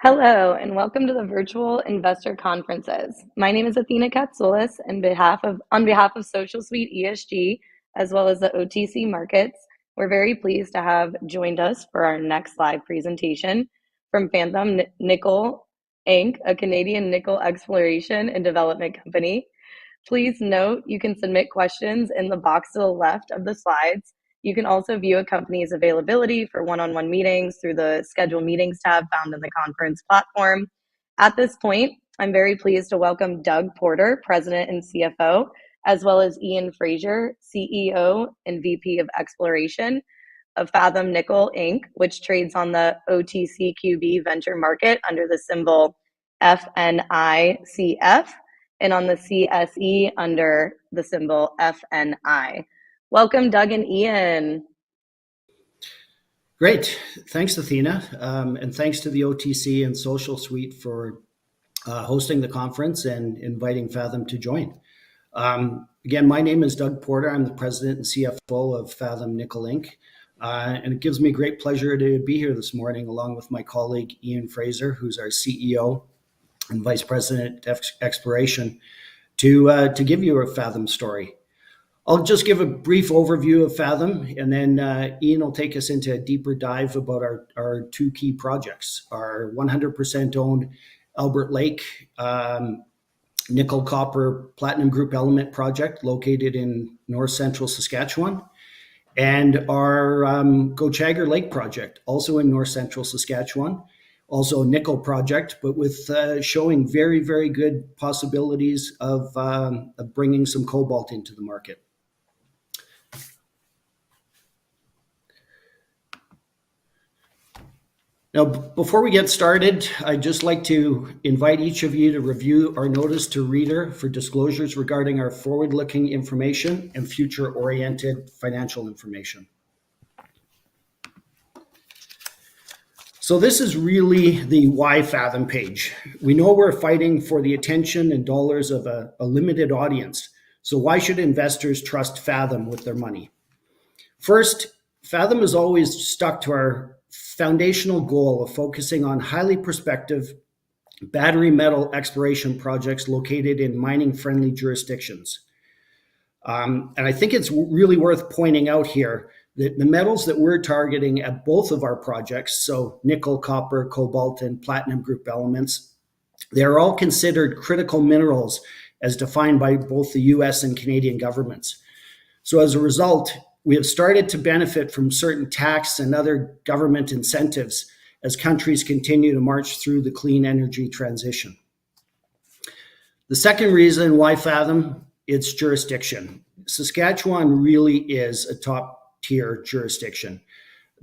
Hello, and welcome to the virtual investor conferences. My name is Athena Katsoulis, and on behalf of Social Suite ESG, as well as the OTC markets, we're very pleased to have joined us for our next live presentation from Fathom Nickel Inc., a Canadian nickel exploration and development company. Please note you can submit questions in the box to the left of the slides. You can also view a company's availability for one-on-one meetings through the Schedule Meetings tab found in the conference platform. At this point, I'm very pleased to welcome Doug Porter, President and CFO, as well as Ian Fraser, CEO and VP of Exploration of Fathom Nickel Inc., which trades on the OTCQB venture market under the symbol FNICF and on the CSE under the symbol FNI. Welcome, Doug and Ian. Great. Thanks, Athena. And thanks to the OTC and Social Suite for hosting the conference and inviting Fathom to join. Again, my name is Doug Porter. I'm the president and CFO of Fathom Nickel Inc. And it gives me great pleasure to be here this morning along with my colleague Ian Fraser, who's our CEO and Vice President of Exploration, to give you a Fathom story. I'll just give a brief overview of Fathom, and then Ian will take us into a deeper dive about our two key projects, our 100% owned Albert Lake nickel copper platinum group element project located in north central Saskatchewan, and our Gochagger Lake project, also in north central Saskatchewan, also a nickel project, but with showing very, very good possibilities of bringing some cobalt into the market. Now, before we get started, I'd just like to invite each of you to review our notice to reader for disclosures regarding our forward-looking information and future-oriented financial information. So this is really the Why Fathom page. We know we're fighting for the attention and dollars of a limited audience. So why should investors trust Fathom with their money? First, Fathom has always stuck to our foundational goal of focusing on highly prospective battery metal exploration projects located in mining-friendly jurisdictions. And I think it's really worth pointing out here that the metals that we're targeting at both of our projects, so nickel, copper, cobalt, and platinum group elements, they're all considered critical minerals as defined by both the US and Canadian governments. So as a result, we have started to benefit from certain tax and other government incentives as countries continue to march through the clean energy transition. The second reason why Fathom, it's jurisdiction. Saskatchewan really is a top-tier jurisdiction.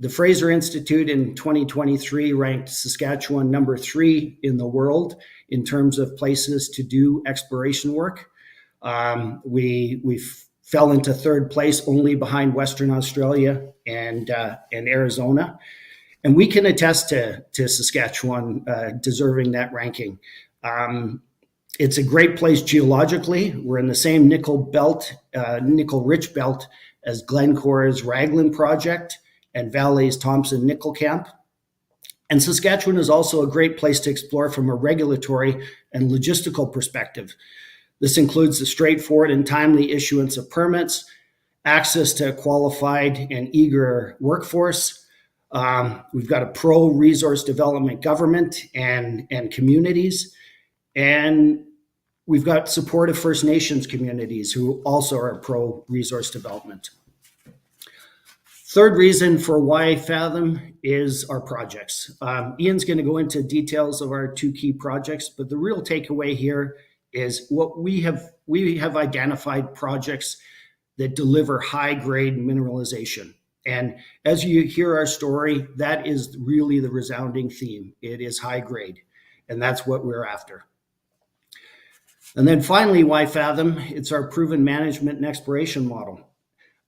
The Fraser Institute in 2023 ranked Saskatchewan number 3 in the world in terms of places to do exploration work. We fell into third place only behind Western Australia and Arizona. And we can attest to Saskatchewan deserving that ranking. It's a great place geologically. We're in the same nickel rich belt as Glencore's Raglan project and Vale's Thompson nickel camp. And Saskatchewan is also a great place to explore from a regulatory and logistical perspective. This includes the straightforward and timely issuance of permits, access to a qualified and eager workforce. We've got a pro-resource development government and communities. And we've got supportive First Nations communities who also are pro-resource development. Third reason for why Fathom is our projects. Ian's going to go into details of our two key projects, but the real takeaway here is what we have identified projects that deliver high-grade mineralization. And as you hear our story, that is really the resounding theme. It is high grade, and that's what we're after. And then finally, why Fathom? It's our proven management and exploration model.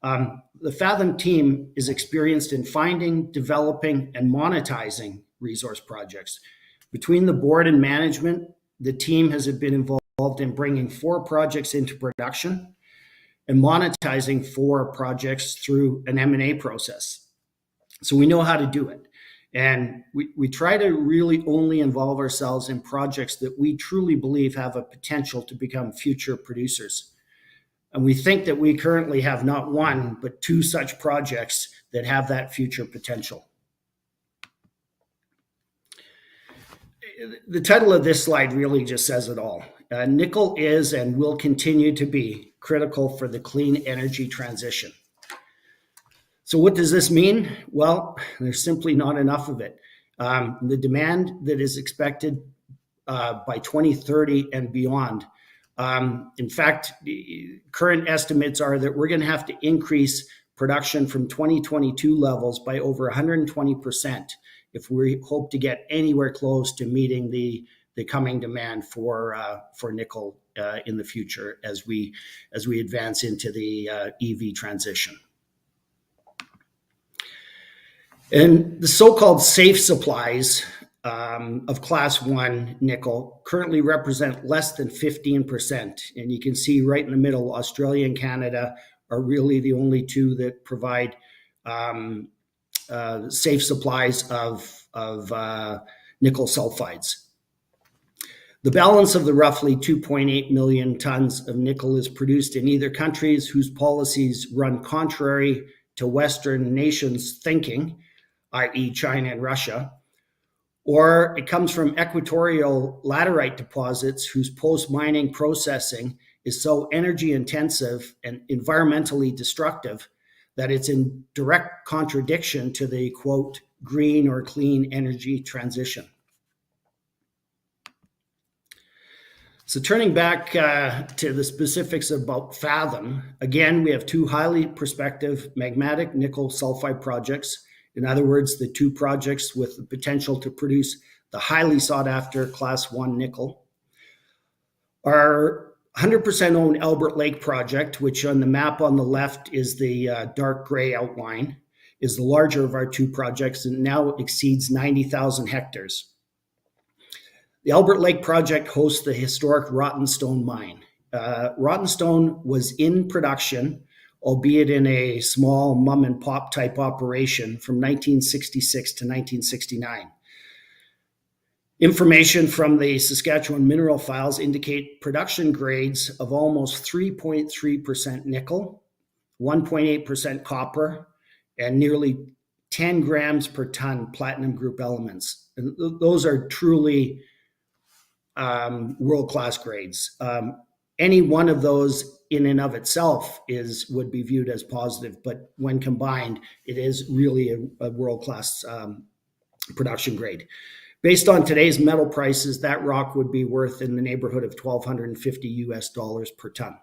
The Fathom team is experienced in finding, developing, and monetizing resource projects. Between the board and management, the team has been involved in bringing 4 projects into production and monetizing 4 projects through an M&A process. So we know how to do it. And we try to really only involve ourselves in projects that we truly believe have a potential to become future producers. And we think that we currently have not one, but two such projects that have that future potential. The title of this slide really just says it all. Nickel is and will continue to be critical for the clean energy transition. So what does this mean? Well, there's simply not enough of it. The demand that is expected by 2030 and beyond. In fact, current estimates are that we're going to have to increase production from 2022 levels by over 120% if we hope to get anywhere close to meeting the coming demand for nickel in the future as we advance into the EV transition. And the so-called safe supplies of class 1 nickel currently represent less than 15%. And you can see right in the middle, Australia and Canada are really the only two that provide safe supplies of nickel sulfides. The balance of the roughly 2.8 million tons of nickel is produced in either countries whose policies run contrary to Western nations' thinking, i.e. China and Russia, or it comes from equatorial laterite deposits whose post-mining processing is so energy intensive and environmentally destructive that it's in direct contradiction to the, quote, green or clean energy transition. So turning back to the specifics about Fathom, again, we have two highly prospective magmatic nickel sulfide projects. In other words, the two projects with the potential to produce the highly sought after class 1 nickel. Our 100% owned Albert Lake project, which on the map on the left is the dark gray outline, is the larger of our two projects and now exceeds 90,000 hectares. The Albert Lake project hosts the historic Rottenstone mine. Rottenstone was in production, albeit in a small mom and pop type operation from 1966 to 1969. Information from the Saskatchewan mineral files indicate production grades of almost 3.3% nickel, 1.8% copper, and nearly 10 grams per ton platinum group elements. And those are truly world-class grades. Any one of those in and of itself would be viewed as positive, but when combined, it is really a world-class production grade. Based on today's metal prices, that rock would be worth in the neighborhood of $1,250 per ton.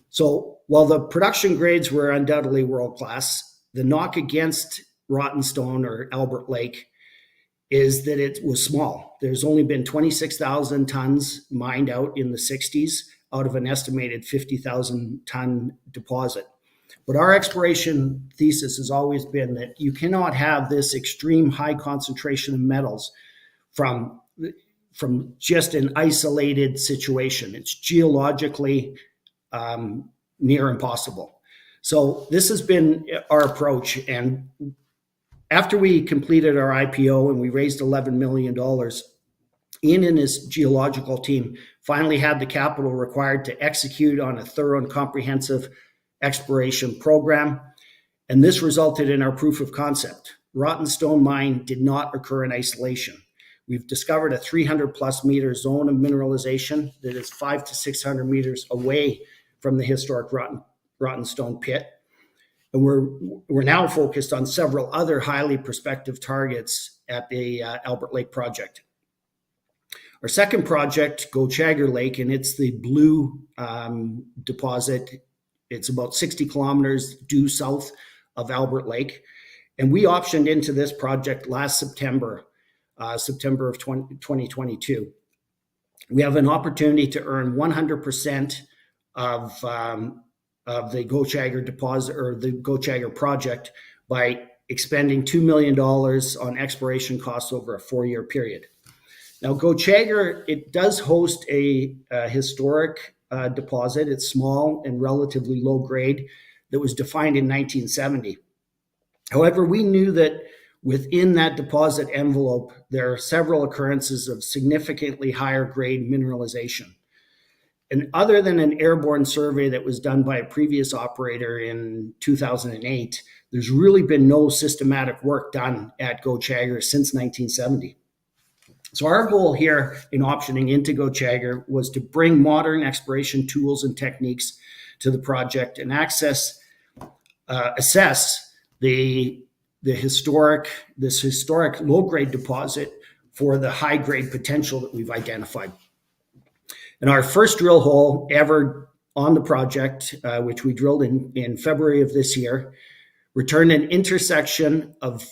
So while the production grades were undoubtedly world-class, the knock against Rottenstone or Albert Lake is that it was small. There's only been 26,000 tons mined out in the 60s out of an estimated 50,000 ton deposit. But our exploration thesis has always been that you cannot have this extreme high concentration of metals from just an isolated situation. It's geologically near impossible. So this has been our approach. And after we completed our IPO and we raised $11 million, Ian and his geological team finally had the capital required to execute on a thorough and comprehensive exploration program. And this resulted in our proof of concept. Rottenstone mine did not occur in isolation. We've discovered a 300 plus meter zone of mineralization that is 500 to 600 meters away from the historic Rottenstone pit. And we're now focused on several other highly prospective targets at the Albert Lake project. Our second project, Gochagger Lake, and it's the blue deposit. It's about 60 kilometers due south of Albert Lake. And we optioned into this project last September of 2022. We have an opportunity to earn 100% of the Gochagger deposit or the Gochagger project by expending $2 million on exploration costs over a 4-year period. Now, Gochagger, it does host a historic deposit. It's small and relatively low grade that was defined in 1970. However, we knew that Within that deposit envelope, there are several occurrences of significantly higher grade mineralization. And other than an airborne survey that was done by a previous operator in 2008, there's really been no systematic work done at Gochagger since 1970. So our goal here in optioning into Gochagger was to bring modern exploration tools and techniques to the project and assess this historic low-grade deposit for the high-grade potential that we've identified. And our first drill hole ever on the project, which we drilled in February of this year, returned an intersection of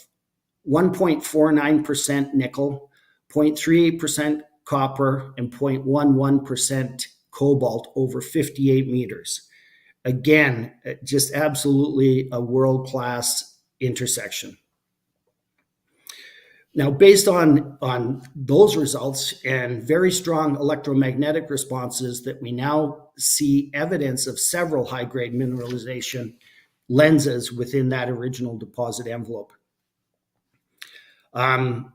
1.49% nickel, 0.38% copper, and 0.11% cobalt over 58 meters. Again, just absolutely a world-class intersection. Now, based on those results and very strong electromagnetic responses that we now see evidence of several high-grade mineralization lenses within that original deposit envelope. And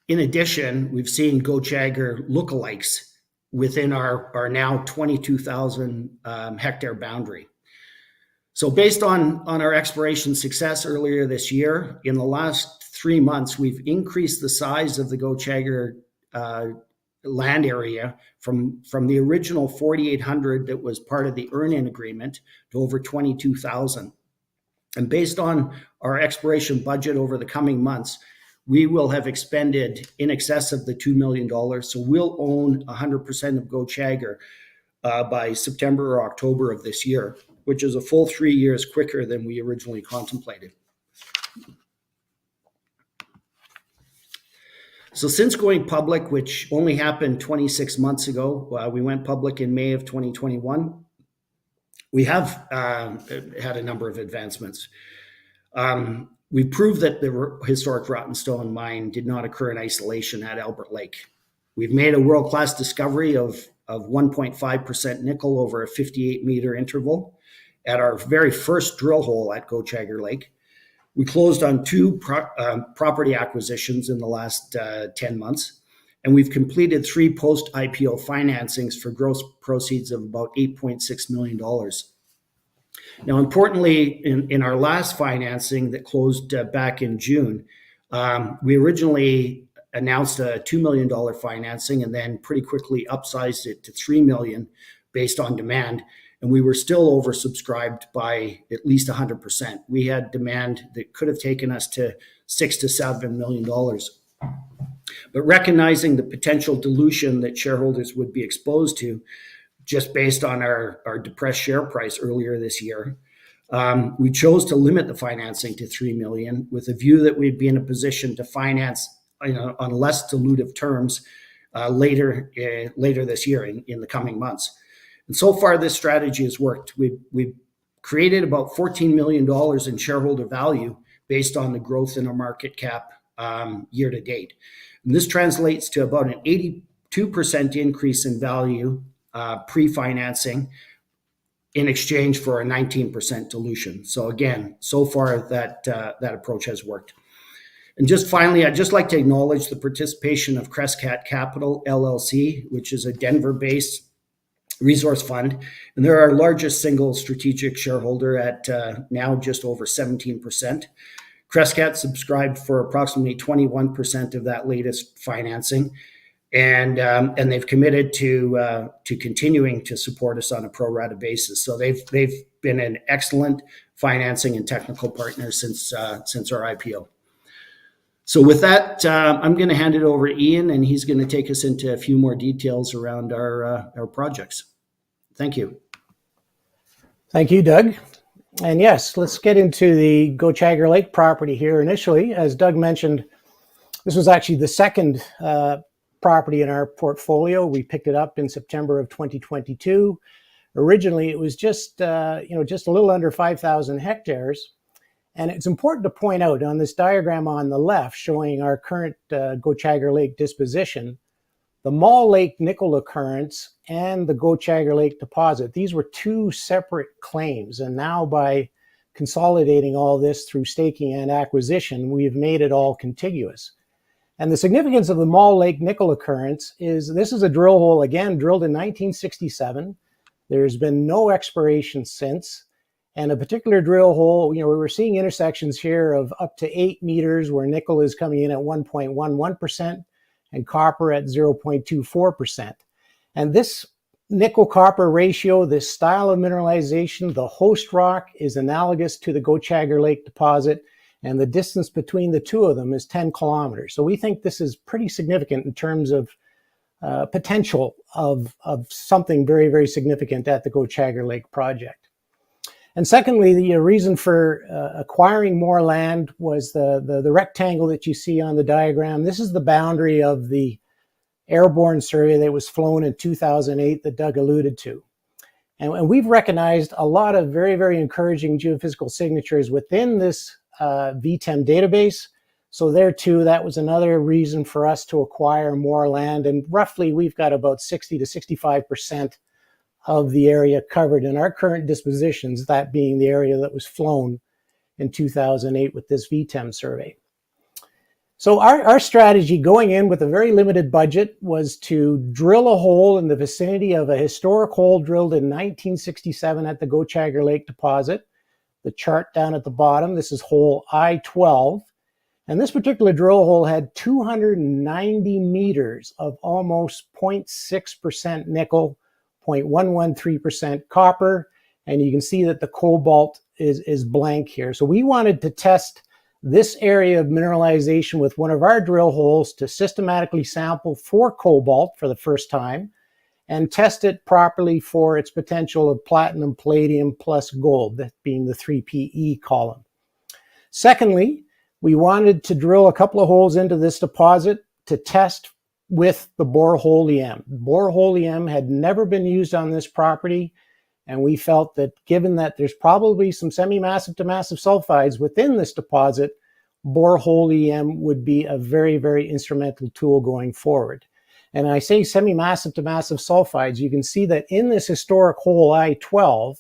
in addition, we've seen Gochagger lookalikes within our now 22,000 hectare boundary. So based on our exploration success earlier this year, in the last 3 months, we've increased the size of the Gochagger land area from the original 4,800 that was part of the earn-in agreement to over 22,000. And based on our exploration budget over the coming months, we will have expended in excess of the $2 million. So we'll own 100% of Gochagger by September or October of this year, which is a full 3 years quicker than we originally contemplated. So since going public, which only happened 26 months ago, we went public in May of 2021, we have had a number of advancements. We proved that the historic Rottenstone mine did not occur in isolation at Albert Lake. We've made a world-class discovery of 1.5% nickel over a 58-meter interval at our very first drill hole at Gochagger Lake. We closed on 2 property acquisitions in the last 10 months, and we've completed 3 post-IPO financings for gross proceeds of about $8.6 million. Now, importantly, in our last financing that closed back in June, we originally announced a $2 million financing and then pretty quickly upsized it to $3 million based on demand. And we were still oversubscribed by at least 100%. We had demand that could have taken us to $6 to $7 million. But recognizing the potential dilution that shareholders would be exposed to just based on our depressed share price earlier this year, we chose to limit the financing to $3 million with a view that we'd be in a position to finance on less dilutive terms later this year in the coming months. And so far, this strategy has worked. We've created about $14 million in shareholder value based on the growth in our market cap year to date. And this translates to about an 82% increase in value pre-financing in exchange for a 19% dilution. So again, so far that approach has worked. And just finally, I'd just like to acknowledge the participation of Crescat Capital, LLC, which is a Denver-based resource fund. And they're our largest single strategic shareholder at now just over 17%. Crescat subscribed for approximately 21% of that latest financing. And they've committed to continuing to support us on a pro rata basis. So they've been an excellent financing and technical partner since our IPO. So with that, I'm going to hand it over to Ian, and he's going to take us into a few more details around our projects. Thank you. Thank you, Doug. And yes, let's get into the Gochagger Lake property here. Initially, as Doug mentioned, this was actually the second property in our portfolio. We picked it up in September of 2022. Originally, it was just a little under 5,000 hectares. And it's important to point out on this diagram on the left showing our current Gochagger Lake disposition, the Mall Lake nickel occurrence and the Gochagger Lake deposit. These were 2 separate claims. And now by consolidating all this through staking and acquisition, we've made it all contiguous. And the significance of the Mall Lake nickel occurrence is this is a drill hole, again, drilled in 1967. There's been no exploration since. And a particular drill hole, we were seeing intersections here of up to 8 meters where nickel is coming in at 1.11% and copper at 0.24%. And this nickel copper ratio, this style of mineralization, the host rock is analogous to the Go-Chagger Lake deposit, and the distance between the two of them is 10 kilometers. So we think this is pretty significant in terms of potential of something very, very significant at the Go-Chagger Lake project. And secondly, the reason for acquiring more land was the rectangle that you see on the diagram. This is the boundary of the airborne survey that was flown in 2008 that Doug alluded to. And we've recognized a lot of very, very encouraging geophysical signatures within this VTEM database. So there too, that was another reason for us to acquire more land. And roughly we've got about 60 to 65% of the area covered in our current dispositions, that being the area that was flown in 2008 with this VTEM survey. So our strategy going in with a very limited budget was to drill a hole in the vicinity of a historic hole drilled in 1967 at the Go-Chagger Lake deposit. The chart down at the bottom, this is hole I-12. And this particular drill hole had 290 meters of almost 0.6% nickel, 0.113% copper, and you can see that the cobalt is blank here. So we wanted to test this area of mineralization with one of our drill holes to systematically sample for cobalt for the first time and test it properly for its potential of platinum, palladium, plus gold, that being the 3PE column. Secondly, we wanted to drill a couple of holes into this deposit to test with the borehole EM. Borehole EM had never been used on this property, and we felt that given that there's probably some semi-massive to massive sulfides within this deposit, borehole EM would be a very, very instrumental tool going forward. And I say semi-massive to massive sulfides, you can see that in this historic hole I-12,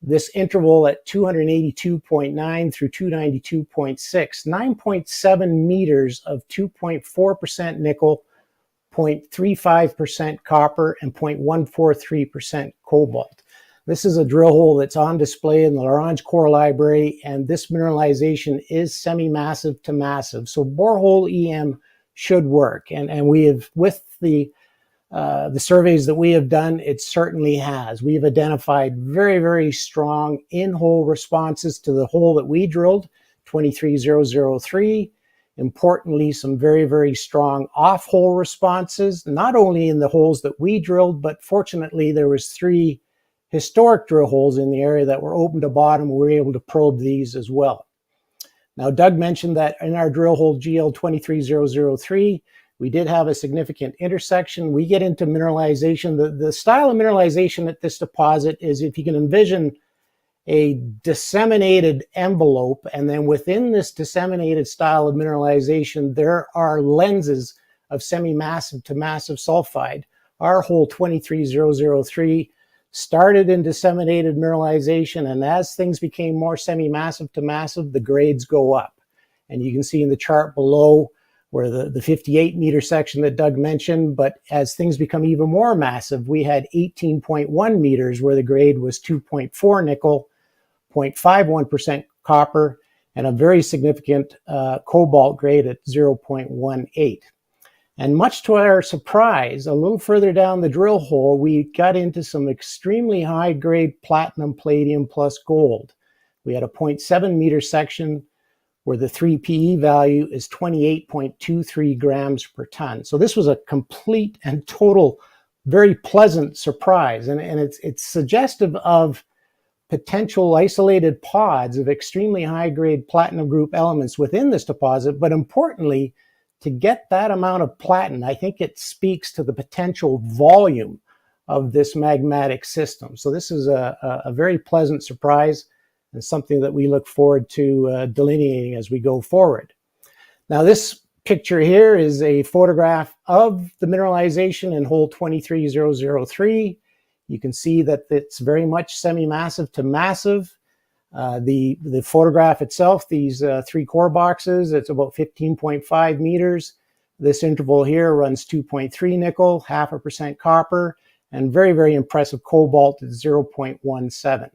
this interval at 282.9 through 292.6, 9.7 meters of 2.4% nickel, 0.35% copper, and 0.143% cobalt. This is a drill hole that's on display in the L'Orange Core Library, and this mineralization is semi-massive to massive. So borehole EM should work, and we have, with the surveys that we have done, it certainly has. We've identified very, very strong in-hole responses to the hole that we drilled, 23003. Importantly, some very, very strong off-hole responses, not only in the holes that we drilled, but fortunately there was 3 historic drill holes in the area that were open to bottom. We were able to probe these as well. Now, Doug mentioned that in our drill hole GL 23003, we did have a significant intersection. We get into mineralization. The style of mineralization at this deposit is, if you can envision a disseminated envelope, and then within this disseminated style of mineralization, there are lenses of semi-massive to massive sulfide. Our hole 23003 started in disseminated mineralization, and as things became more semi-massive to massive, the grades go up. And you can see in the chart below where the 58 meter section that Doug mentioned, but as things become even more massive, we had 18.1 meters where the grade was 2.4 nickel, 0.51% copper, and a very significant cobalt grade at 0.18. And much to our surprise, a little further down the drill hole, we got into some extremely high grade platinum, palladium, plus gold. We had a 0.7 meter section where the 3PE value is 28.23 grams per ton. So this was a complete and total, very pleasant surprise. And it's suggestive of potential isolated pods of extremely high grade platinum group elements within this deposit, but importantly, to get that amount of platinum, I think it speaks to the potential volume of this magmatic system. So this is a very pleasant surprise and something that we look forward to delineating as we go forward. Now, this picture here is a photograph of the mineralization in hole 23003. You can see that it's very much semi-massive to massive. The photograph itself, these 3 core boxes, it's about 15.5 meters. This interval here runs 2.3 nickel, 0.5% copper, and very, very impressive cobalt at 0.17.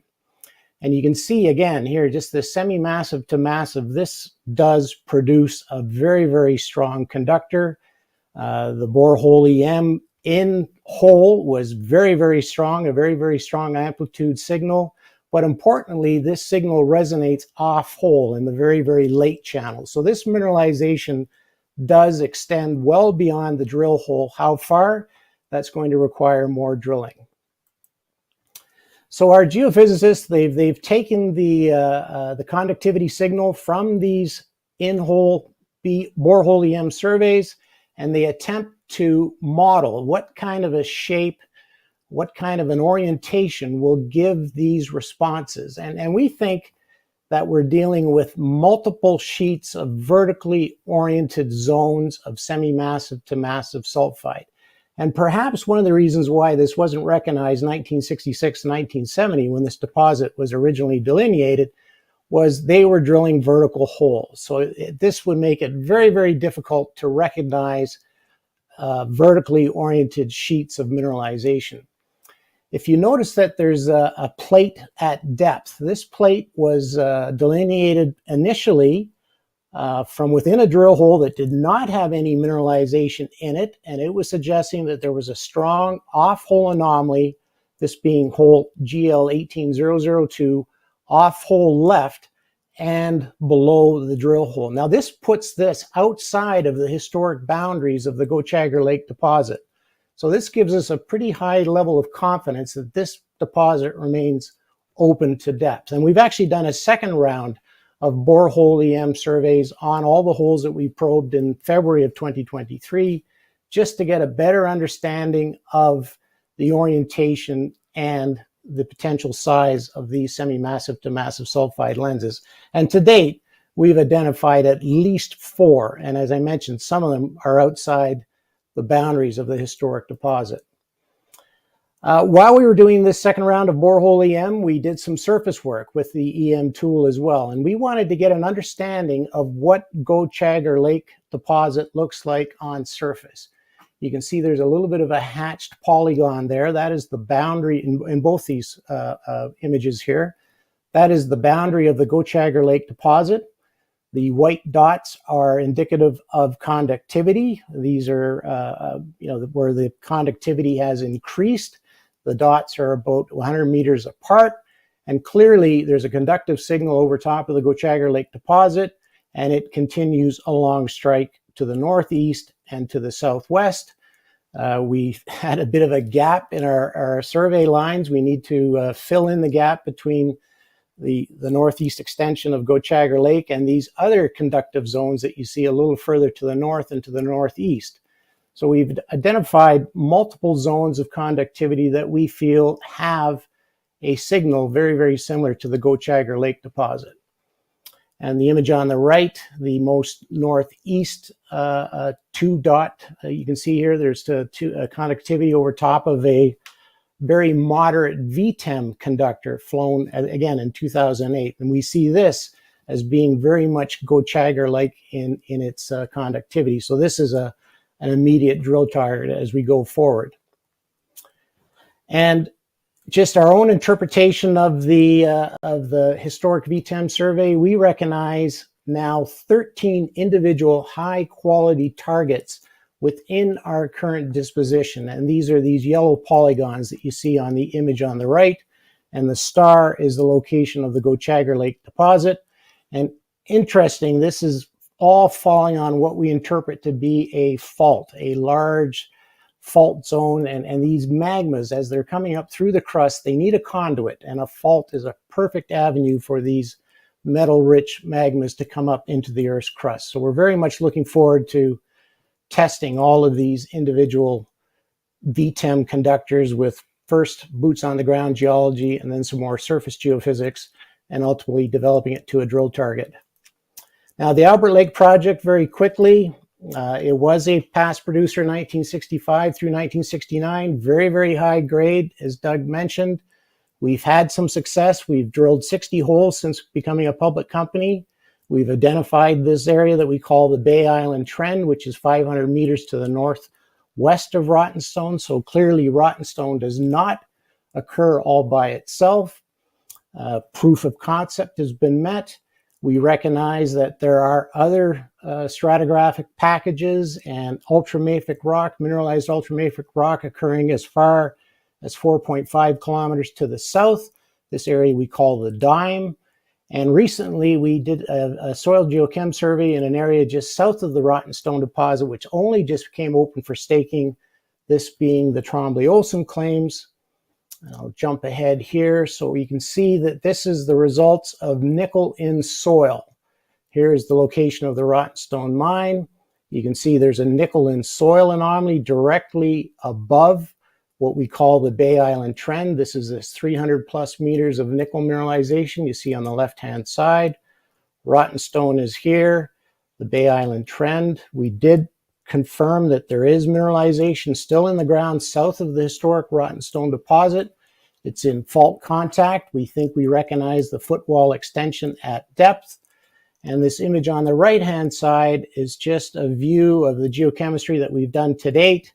And you can see again here, just the semi-massive to massive, this does produce a very, very strong conductor. The borehole EM in hole was very, very strong, a very, very strong amplitude signal. But importantly, this signal resonates off hole in the very, very late channel. So this mineralization does extend well beyond the drill hole. How far? That's going to require more drilling. So our geophysicists, they've taken the conductivity signal from these in-hole borehole EM surveys, and they attempt to model what kind of a shape, what kind of an orientation will give these responses. And we think that we're dealing with multiple sheets of vertically oriented zones of semi-massive to massive sulfide. And perhaps one of the reasons why this wasn't recognized in 1966 and 1970 when this deposit was originally delineated was they were drilling vertical holes. So this would make it very, very difficult to recognize vertically oriented sheets of mineralization. If you notice that there's a plate at depth, this plate was delineated initially from within a drill hole that did not have any mineralization in it, and it was suggesting that there was a strong off-hole anomaly, this being hole GL18002, off-hole left and below the drill hole. Now this puts this outside of the historic boundaries of the Gauchagar Lake deposit. So this gives us a pretty high level of confidence that this deposit remains open to depth. And we've actually done a second round of borehole EM surveys on all the holes that we probed in February of 2023, just to get a better understanding of the orientation and the potential size of these semi-massive to massive sulfide lenses. And to date, we've identified at least 4. And as I mentioned, some of them are outside the boundaries of the historic deposit. While we were doing this second round of borehole EM, we did some surface work with the EM tool as well. And we wanted to get an understanding of what Gauchagar Lake deposit looks like on surface. You can see there's a little bit of a hatched polygon there. That is the boundary in both these images here. That is the boundary of the Gauchagar Lake deposit. The white dots are indicative of conductivity. These are, where the conductivity has increased. The dots are about 100 meters apart. And clearly there's a conductive signal over top of the Gauchagar Lake deposit, and it continues along strike to the northeast and to the southwest. We had a bit of a gap in our survey lines. We need to fill in the gap between the northeast extension of Gauchagar Lake and these other conductive zones that you see a little further to the north and to the northeast. So we've identified multiple zones of conductivity that we feel have a signal very, very similar to the Gauchagar Lake deposit. And the image on the right, the most northeast 2 dot, you can see here, there's conductivity over top of a very moderate VTEM conductor flown again in 2008. And we see this as being very much Gauchagar-like in its conductivity. So this is an immediate drill target as we go forward. And just our own interpretation of the historic VTEM survey, we recognize now 13 individual high quality targets within our current disposition. And these are these yellow polygons that you see on the image on the right. And the star is the location of the Gauchagar Lake deposit. And interesting, this is all falling on what we interpret to be a fault, a large fault zone. And these magmas, as they're coming up through the crust, they need a conduit. And a fault is a perfect avenue for these metal-rich magmas to come up into the Earth's crust. So we're very much looking forward to testing all of these individual VTEM conductors with first boots on the ground geology and then some more surface geophysics, and ultimately developing it to a drill target. Now the Albert Lake project, very quickly, it was a past producer in 1965 through 1969, very, very high grade, as Doug mentioned. We've had some success. We've drilled 60 holes since becoming a public company. We've identified this area that we call the Bay Island Trend, which is 500 meters to the northwest of Rottenstone. So clearly Rottenstone does not occur all by itself. Proof of concept has been met. We recognize that there are other stratigraphic packages and ultramafic rock, mineralized ultramafic rock occurring as far as 4.5 kilometers to the south. This area we call the Dime. And recently we did a soil geochem survey in an area just south of the Rottenstone deposit, which only just came open for staking, this being the Trombley-Olsen claims. I'll jump ahead here so you can see that this is the results of nickel in soil. Here is the location of the Rottenstone mine. You can see there's a nickel in soil anomaly directly above what we call the Bay Island Trend. This is this 300 plus meters of nickel mineralization you see on the left-hand side. Rottenstone is here, the Bay Island Trend. We did confirm that there is mineralization still in the ground south of the historic Rottenstone deposit. It's in fault contact. We think we recognize the footwall extension at depth. And this image on the right-hand side is just a view of the geochemistry that we've done to date.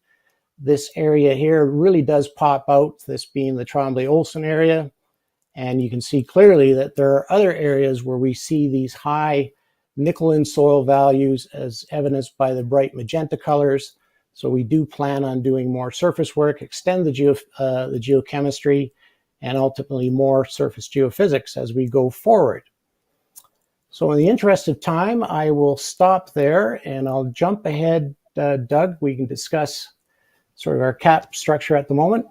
This area here really does pop out, this being the Trombley-Olsen area. And you can see clearly that there are other areas where we see these high nickel in soil values as evidenced by the bright magenta colors. So we do plan on doing more surface work, extend the geochemistry, and ultimately more surface geophysics as we go forward. So in the interest of time, I will stop there and I'll jump ahead. Doug, we can discuss sort of our cap structure at the moment.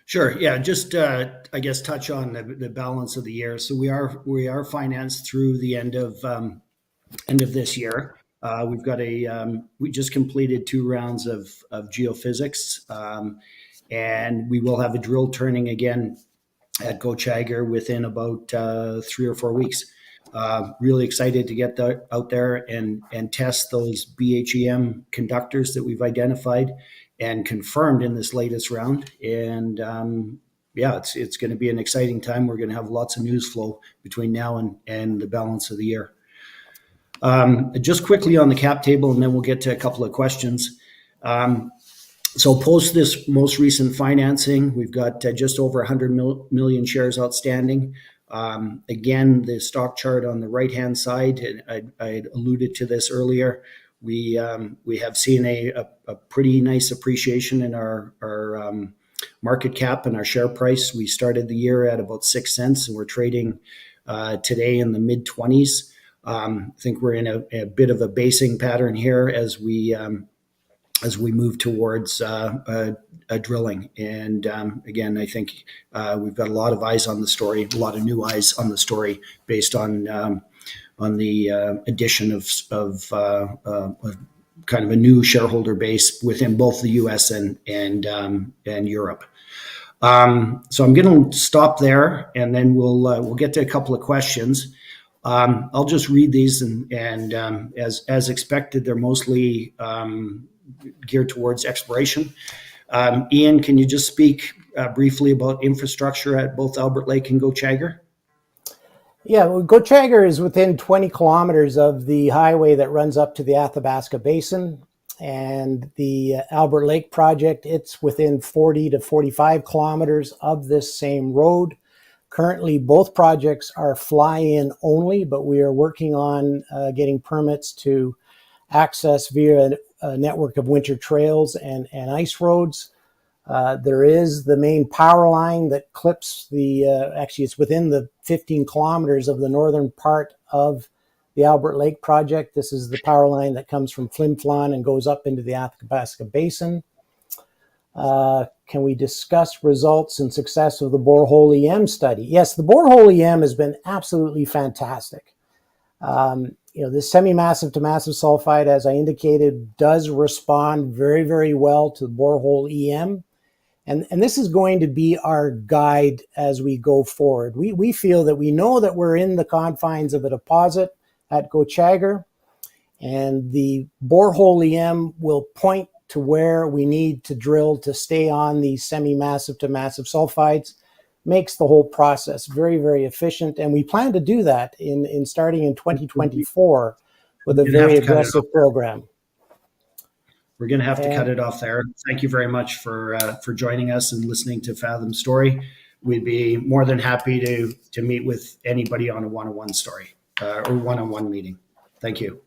Sure. Yeah. Just I guess touch on the balance of the year. So we are financed through the end of this year. We've got we just completed 2 rounds of geophysics, and we will have a drill turning again at Gochagger within about 3 or 4 weeks. Really excited to get out there and test those BHEM conductors that we've identified and confirmed in this latest round. And yeah, it's going to be an exciting time. We're going to have lots of news flow between now and the balance of the year. Just quickly on the cap table, and then we'll get to a couple of questions. So post this most recent financing, we've got just over 100 million shares outstanding. Again, the stock chart on the right-hand side, and I alluded to this earlier, we have seen a pretty nice appreciation in our market cap and our share price. We started the year at about 6 cents, and we're trading today in the mid-20s. I think we're in a bit of a basing pattern here as we move towards drilling. And again, I think we've got a lot of eyes on the story, a lot of new eyes on the story based on the addition of kind of a new shareholder base within both the U.S. and Europe. So I'm going to stop there, and then we'll get to a couple of questions. I'll just read these, and as expected, they're mostly geared towards exploration. Ian, can you just speak briefly about infrastructure at both Albert Lake and Gochagger? Yeah, well, Gochagger is within 20 kilometers of the highway that runs up to the Athabasca Basin. And the Albert Lake project, it's within 40 to 45 kilometers of this same road. Currently, both projects are fly-in only, but we are working on getting permits to access via a network of winter trails and ice roads. There is the main power line that clips actually it's within the 15 kilometers of the northern part of the Albert Lake project. This is the power line that comes from Flin Flon and goes up into the Athabasca Basin. Can we discuss results and success of the borehole EM study? Yes, the borehole EM has been absolutely fantastic. This semi-massive to massive sulfide, as I indicated, does respond very, very well to the borehole EM. And this is going to be our guide as we go forward. We feel that we know that we're in the confines of a deposit at Gochagger, and the borehole EM will point to where we need to drill to stay on these semi-massive to massive sulfides makes the whole process very, very efficient. And we plan to do that in starting in 2024 with a very aggressive program. We're going to have to cut it off there. Thank you very much for joining us and listening to Fathom's story. We'd be more than happy to meet with anybody on a one-on-one story or one-on-one meeting. Thank you.